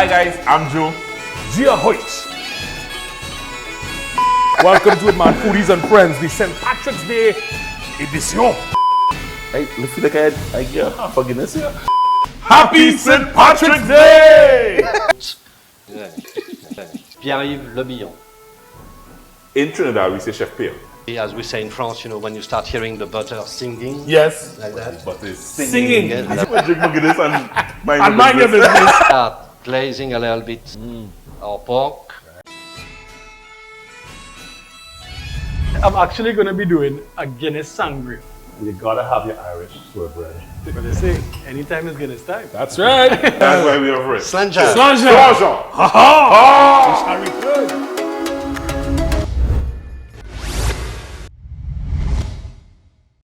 Hi guys, I'm Joe. Gia Hoyts. Welcome to it, man. Foodies and friends. The St. Patrick's Day edition. Hey, look like I get half a Guinness here. Happy St. Patrick's Day! Pierre le Bihan. In Trinidad, we say Chef Pierre. As we say in France, you know, when you start hearing the butter singing, Yes. like that, But it's Singing. I'm gonna drink my Guinness and And mind your business. start glazing a little bit our pork. I'm actually going to be doing a Guinness Sangria. You gotta have your Irish swerve ready. But they say, anytime is Guinness time. That's right. That's why we have it. Slanja. Slanja. Slanja. Ha ha.